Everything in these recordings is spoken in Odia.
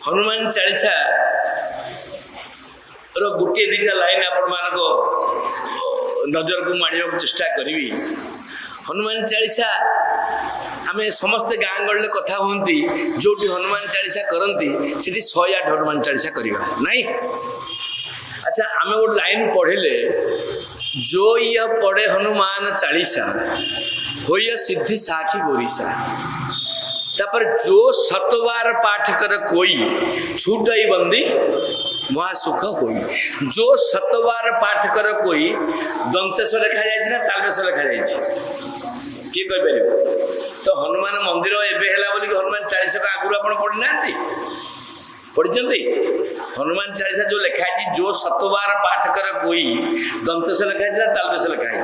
हनुमान चालीसा गोटे दुटा लाइन आपण मान नजर को माड़ा चेष्टा करी। हनुमान चालीसा आम समस्ते गाँ गहली कथा हमें जो हनुमान चालीसा करती से 108 हनुमान चालीसा करवा नहीं। अच्छा आम गोटे लाइन पढ़े जो यह पढ़े हनुमान चालीसा हो सिद्धि साखी गोरीसा। तापर जो 100 बार पाठ कर कोई छूटई बंदी महासुख होई। जो 100 बार पाठ कर कोई दंतेश लिखा जाए ना तालबेश लिखा जाए किए कह पार। तो हनुमान मंदिर एवं हनुमान चालीसा को आगुरी आप पढ़ी ना पढ़ी हनुमान चालीसा जो लिखाई जो 100 बार पाठ कर कोई दंतेश लिखाई ना तालबेश लिखाई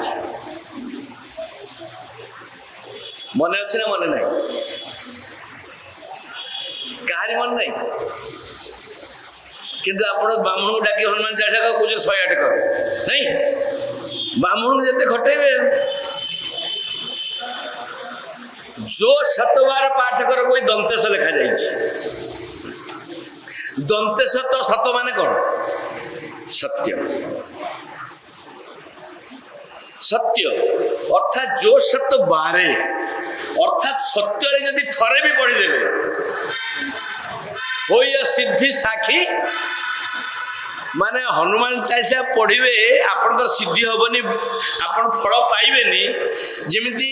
मन अच्छे ना मन ना कहानी मन नहीं किंतु आप ब्राह्मण को डाक हनुमान चालीसा कौन 108 कर नहीं ब्राह्मण को जिते खटेबे जो 100 बार पाठ कर कोई दंतेश लिखा जाए। दंतेश तो 100 माने कौन सत्य सत्य अर्थात जो 100 बारे अर्थात सत्य यदि थरे भी पढ़ीदेवे हो सिद्धि साखी माने हनुमान चालीसा पढ़े आपन सिद्धि हेनी आप फल पाइबेनी। जमीती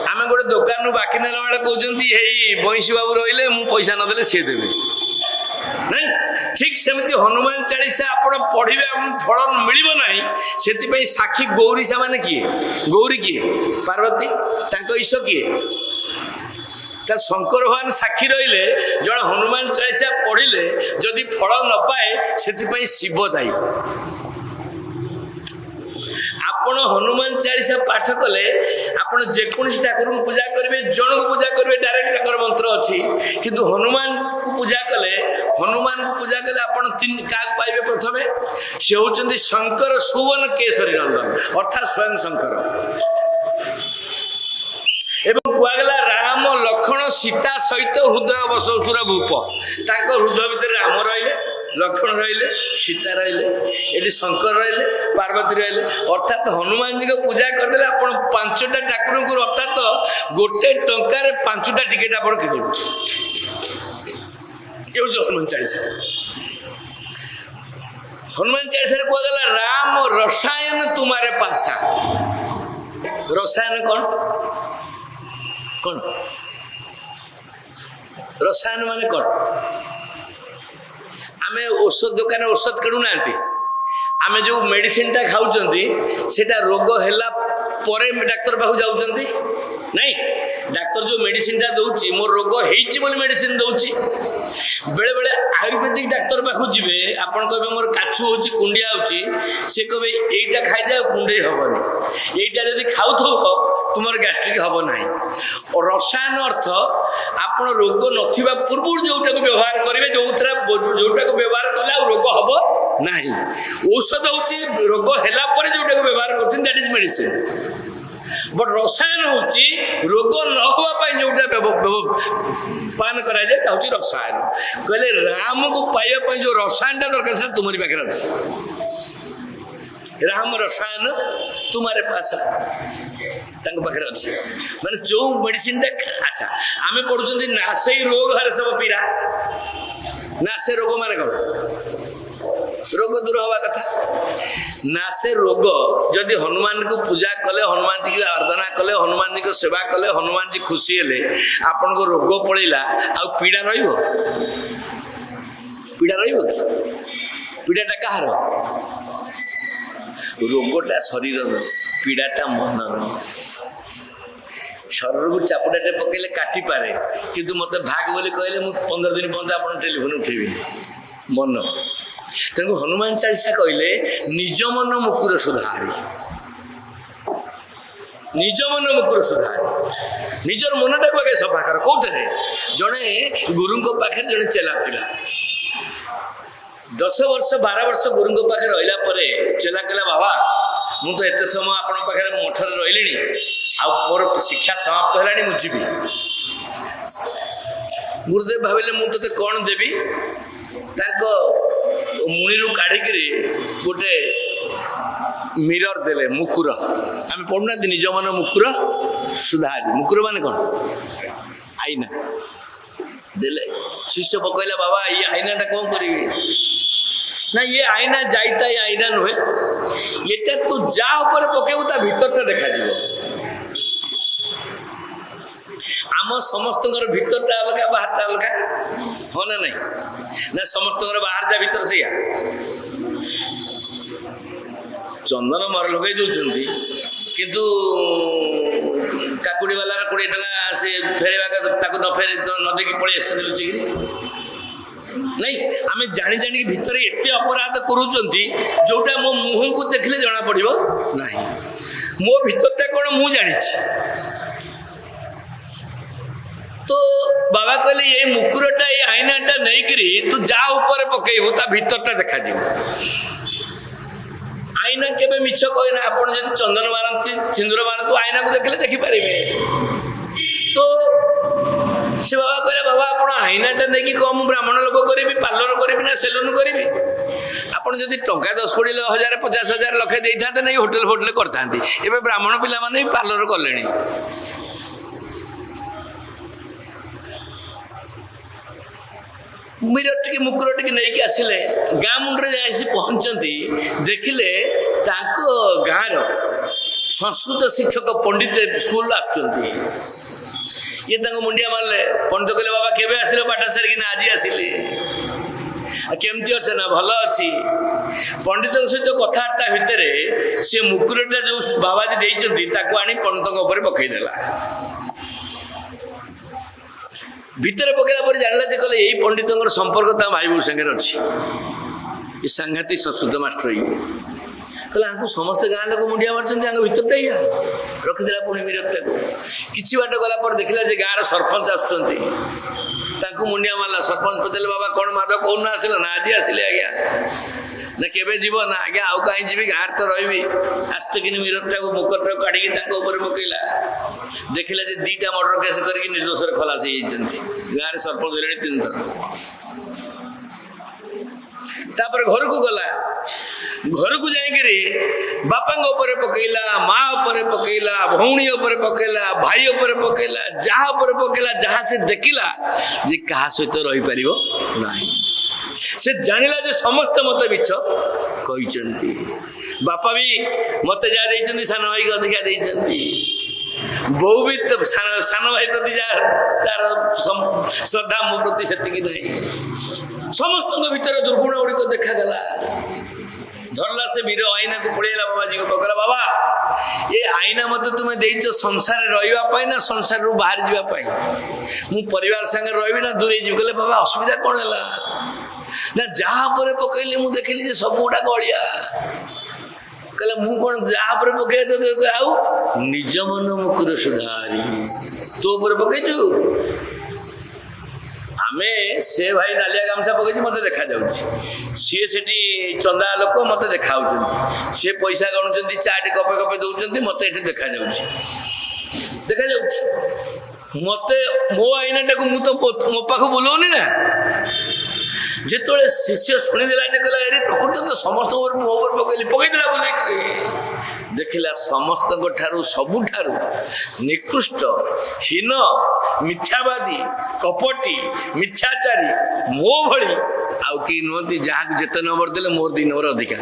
आम गोटे दुकान बाकी नेला बेले कहते बंशी बाबू रही मु पैसा नदेले सी देवे नहीं। ठीक सेमती हनुमान चालीसा आप पढ़े फल मिल ना से साक्षी गौरीसा माने किए गौरी किए पार्वती तांको ईश किए तर शंकर भगवान साक्षी रहिले जड़े हनुमान चालीसा पढ़िले जदि फल न पाए से शिव दायी। आपण हनुमान चालीसा पाठ कले आपण जेकोसी ठाकुर को पूजा करेंगे जन को पूजा करेंगे डायरेक्ट तक मंत्र अच्छी किंतु हनुमान को पूजा कले आपण तीन क्या पाइबे प्रथमे से होचंदी शंकर सुवन केसरी नंदन अर्थात स्वयं शंकर एवं कहगला राम लक्ष्मण सीता सहित हृदय बसौसुर भूप ताक हृदय भितर राम रहिले लक्ष्मण रहिले सीता रहिले ये शंकर रहिले पार्वती रहिले अर्थात हनुमान जी को पूजा करदे आप 5टा ठाकुर को अर्थात गोटे टंकार 5टा टिकेट आप किनेबे हनुमान चालीसा। हनुमान चालीसा कहगला राम रसायन तुम्हारे पासा। रसायन कौन कौन रसायन माने कौन आमे औषध दुकान औषध किणु ना आमे जो मेडिसिन टा खाऊचंती सेटा रोग हैला परे डाक्टर पाखु जाउचंती नहीं। डाक्टर जो मेडिसिन टा दउची मोर रोग हेइची बोली मेडिसिन दउची बेले बेले आयुर्वेदिक डाक्टर पाखु जिबे आपण कहबे मोर काछु होची कुंडिया होची से कहबे एइटा खाइ दे कुंडे हबनी एइटा जदी खाउथो तुमर गैस्ट्रिक हबो नाही। और रसायन अर्थ आपण रोग नथिबा पूर्व जोटा को व्यवहार करिवे जोटा को व्यवहार कला रोग हबो नाही। औषध होची रोग हैला परे जोटा को व्यवहार करथिन दैट इज मेडिसिन बट रसायन होची रोग न होवा पाई जोटा पान करा जाए ता होची रसायन कहले राम को पाइबा पाई जो रसायन ता दरकार से तुम्हारी पाखे अछि राम रसायन तुम्हारे पास तंग पाखे अछि माने जो मेडिसिन ता अच्छा आमे पढुचंदी नासई रोग हर सब पीरा नासे रोग माने कौन रोग दूर हवा कथा नासे रोग जदि हनुमान को पूजा कले हनुमान जी की आराधना कले हनुमान जी को सेवा कले हनुमान जी खुशी हेले आपन को रोग पड़ेला आ पीड़ा रहिबो पीड़ा रहिबो पीड़ाटा कहार रोगटा शरीर पीड़ाटा मन शरीर को चापुटाटे पकेले काटी पारे किंतु मते भाग बोली कहले मु 15 दिन पर्यंत आपन टेलीफोन उठेबी मन तेणु हनुमान चालीसा कहले निज मन मुकुर सुधारी निज मन मुकुर सुधारी निजर मनटा को आगे सफा कर कौथे जड़े गुरु पाखे जड़े चेला थिला 10 वर्ष 12 वर्ष गुरु पाखे रहिला परे चेला कहला बाबा मु तो एते समय आपण पाखे मठर रहिलेनी आ मोर शिक्षा समाप्त हेलानी मु जीवी ଗୁରୁଦେବ ଭାବିଲେ ମୁଁ ତତେ କ'ଣ ଦେବି? ତାଙ୍କ ମୁଣିରୁ କାଢ଼ିକିରି ଗୋଟେ ମିରର ଦେଲେ, ମୁକୁର। ଆମେ ପଢୁନାହାନ୍ତି ନିଜ ମନ ମୁକୁର ସୁଧାରି। ମୁକୁର ମାନେ କ'ଣ? ଆଇନା ଦେଲେ। ଶିଷ୍ୟ ପକାଇଲା, ବାବା ଏଇ ଆଇନାଟା କ'ଣ କରିବି? ନା ଇଏ ଆଇନା ଯାଇତା ଏ ଆଇନା ନୁହେଁ, ଏଟା ତୁ ଯାହା ଉପରେ ପକେଇବୁ ତା ଭିତରଟା ଦେଖାଯିବ। ଆମ ସମସ୍ତଙ୍କର ଭିତରଟା ଅଲଗା, ବାହାରଟା ଅଲଗା, ହଁ ନା ନାଇଁ? ନା ସମସ୍ତଙ୍କର ବାହାର ଯା ଭିତର ସେଇଆ। ଚନ୍ଦନ ମର ଲଗାଇ ଦେଉଛନ୍ତି, କିନ୍ତୁ କାକୁଡ଼ି ବାଲାର 20 ଟଙ୍କା ସେ ଫେରେଇବା ତାକୁ ନ ଫେରେ ନ ଦେଇକି ପଳେଇ ଆସିଛନ୍ତି ଲୁଚିକିରି। ନାଇଁ, ଆମେ ଜାଣି ଜାଣିକି ଭିତରେ ଏତେ ଅପରାଧ କରୁଛନ୍ତି ଯୋଉଟା ମୋ ମୁହଁକୁ ଦେଖିଲେ ଜଣା ପଡିବ ନାହିଁ। ମୋ ଭିତରଟା କ'ଣ ମୁଁ ଜାଣିଛି। ତ ବାବା କହିଲେ ଏଇ ମୁକୁରଟା ଏଇ ଆଇନାଟା ନେଇକିରି ତୁ ଯାହା ଉପରେ ପକେଇବୁ ତା ଭିତରଟା ଦେଖାଯିବ। ଆଇନା କେବେ ମିଛ କହେନା। ଆପଣ ଯଦି ଚନ୍ଦନ ମାରନ୍ତି, ସିନ୍ଦୁର ମାରନ୍ତୁ, ଆଇନାକୁ ଦେଖିଲେ ଦେଖିପାରିବେ। ତ ସେ ବାବା କହିଲେ, ବାବା ଆପଣ ଆଇନାଟା ନେଇକି କ'ଣ ମୁଁ ବ୍ରାହ୍ମଣ ଲୋକ କରିବି, ପାର୍ଲର କରିବି ନା ସେଲୁନ କରିବି? ଆପଣ ଯଦି ଟଙ୍କା 10 କୋଟି 1000 50 1000 ଲକ୍ଷେ ଦେଇଥାନ୍ତେ ନେଇକି ହୋଟେଲ ଫୋଟେଲ କରିଥାନ୍ତି। ଏବେ ବ୍ରାହ୍ମଣ ପିଲାମାନେ ବି ପାର୍ଲର କଲେଣି। ମିରର ଟିକେ ମୁକୁର ଟିକେ ନେଇକି ଆସିଲେ, ଗାଁ ମୁଣ୍ଡରେ ଯାଇ ଆସି ପହଞ୍ଚନ୍ତି, ଦେଖିଲେ ତାଙ୍କ ଗାଁର ସଂସ୍କୃତ ଶିକ୍ଷକ ପଣ୍ଡିତ ସ୍କୁଲ ଆସୁଛନ୍ତି। ଇଏ ତାଙ୍କୁ ମୁଣ୍ଡିଆ ମାରିଲେ। ପଣ୍ଡିତ କହିଲେ, ବାବା କେବେ ଆସିଲ ପାଠ ସାରିକି? ନା ଆଜି ଆସିଲି। କେମିତି ଅଛ? ନା ଭଲ ଅଛି। ପଣ୍ଡିତଙ୍କ ସହିତ କଥାବାର୍ତ୍ତା ଭିତରେ ସେ ମୁକୁରଟା ଯୋଉ ବାବାଜୀ ଦେଇଛନ୍ତି ତାକୁ ଆଣି ପଣ୍ଡିତଙ୍କ ଉପରେ ପକେଇଦେଲା। ଭିତରେ ପକେଇଲା ପରେ ଜାଣିଲା ଯେ କହିଲେ ଏଇ ପଣ୍ଡିତଙ୍କର ସମ୍ପର୍କ ତା ଭାଇ ବୋଉ ସାଙ୍ଗରେ ଅଛି। ଏ ସାଂଘାତିକ ସଂସ୍କୃତ ମାଷ୍ଟର ଇଏ। କହିଲେ ଆଙ୍କୁ ସମସ୍ତେ ଗାଁ ଲୋକ ମୁଣ୍ଡିଆ ମାରିଛନ୍ତି, ଆଙ୍କ ଭିତରଟା ଇଆ। ରଖିଦେଲା ପୁଣି ମିରରଟାକୁ। କିଛି ବାଟ ଗଲା ପରେ ଦେଖିଲା ଯେ ଗାଁର ସରପଞ୍ଚ ଆସୁଛନ୍ତି, ତାଙ୍କୁ ମୁଣ୍ଡିଆ ମାରିଲା। ସରପଞ୍ଚ ପଚାରିଲେ, ବାବା କ'ଣ ମାଧବ କୋଉଦିନ ଆସିଲ? ନା ଆଜି ଆସିଲେ ଆଜ୍ଞା। ନା କେବେ ଯିବ? ନା ଆଜ୍ଞା ଆଉ କାହିଁ ଯିବି, ଗାଁରେ ତ ରହିବି। ଆସ୍ତେ କିନି ମିରରଟାକୁ ମୁକୁରଟାକୁ କାଢ଼ିକି ତାଙ୍କ ଉପରେ ପକେଇଲା। ଦେଖିଲା ଯେ 2ଟା ମର୍ଡର କେସ୍ କରିକି ନିର୍ଦ୍ଦୋଷରେ ଖଲାସ ହେଇଯାଇଛନ୍ତି। ଗାଁରେ ସରପଞ୍ଚ ହେଲେଣି 3 ଥର। ତାପରେ ଘରକୁ ଗଲା। ଘରକୁ ଯାଇକିରି ବାପାଙ୍କ ଉପରେ ପକେଇଲା, ମା ଉପରେ ପକେଇଲା, ଭଉଣୀ ଉପରେ ପକେଇଲା, ଭାଇ ଉପରେ ପକେଇଲା, ଯାହା ଉପରେ ପକେଇଲା, ଯାହା ସେ ଦେଖିଲା ଯେ କାହା ସହିତ ରହିପାରିବ ନାହିଁ। ସେ ଜାଣିଲା ଯେ ସମସ୍ତେ ମତେ ମିଛ କହିଛନ୍ତି। ବାପା ବି ମତେ ଯାହା ଦେଇଛନ୍ତି ସାନ ଭାଇକି ଅଧିକା ଦେଇଛନ୍ତି। ବୋଉ ବି ସାନ ଭାଇ ପ୍ରତି ଯାହା ତାର ଶ୍ରଦ୍ଧା ମୋ ପ୍ରତି ସେତିକି ନାହିଁ। ସମସ୍ତଙ୍କ ଭିତରେ ଦୁର୍ଗୁଣ ଗୁଡ଼ିକ ଦେଖାଗଲା। ଧରଲା ସେ ବୀର ଆଇନାକୁ ପଳେଇଲା ବାବାଜୀକୁ ପକେଇଲା, ବାବା ଏ ଆଇନା ମତେ ତୁମେ ଦେଇଛ ସଂସାରରେ ରହିବା ପାଇଁ ନା ସଂସାରରୁ ବାହାରି ଯିବା ପାଇଁ? ମୁଁ ପରିବାର ସାଙ୍ଗରେ ରହିବି ନା ଦୂରେଇ ଯିବି? କହିଲେ, ବାବା ଅସୁବିଧା କ'ଣ ହେଲା? ନା ଯାହା ଉପରେ ପକେଇଲି ମୁଁ ଦେଖିଲି ଯେ ସବୁ ଗୁଡ଼ାକ ଅଳିଆ। କହିଲେ, ମୁଁ କ'ଣ ଯାହା ଉପରେ ପକେଇ? ଆଉ ନିଜ ମନ ମୁକୁର ସୁଧାରି ତୋ ଉପରେ ପକେଇଛୁ। ଆମେ ସେ ଭାଇ ନାଲିଆ ଗାମୁଛା ପକେଇଛି ମତେ ଦେଖାଯାଉଛି, ସିଏ ସେଠି ଚନ୍ଦା ଲୋକ ମତେ ଦେଖାଯାଉଛନ୍ତି, ସିଏ ପଇସା ଗଣୁଛନ୍ତି, ଚାଟ କପେ କପେ ଦଉଛନ୍ତି, ମତେ ଏଠି ଦେଖାଯାଉଛି। ମତେ ମୋ ଆଇନାଟାକୁ ମୁଁ ତ ମୋ ପାଖକୁ ବୁଲଉନି ନା। ଯେତେବେଳେ ଶିଷ୍ୟ ଶୁଣିଦେଲା ଯେ କହିଲା, ଆରେ ପ୍ରକୃତ ତ ସମସ୍ତଙ୍କ ମୋ ଉପରେ ପକେଇଦେଲା ବୁଲେଇକିରି। ଦେଖିଲା ସମସ୍ତଙ୍କ ଠାରୁ ସବୁଠାରୁ ନିକୃଷ୍ଟ, ହୀନ, ମିଥ୍ୟାବାଦୀ, କପଟି, ମିଥ୍ୟାଚାରୀ ମୋ ଭଳି ଆଉ କେହି ନୁହନ୍ତି। ଯାହାକୁ ଯେତେ ନମ୍ବର ଦେଲେ ମୋର 2 ନମ୍ବର ଅଧିକା।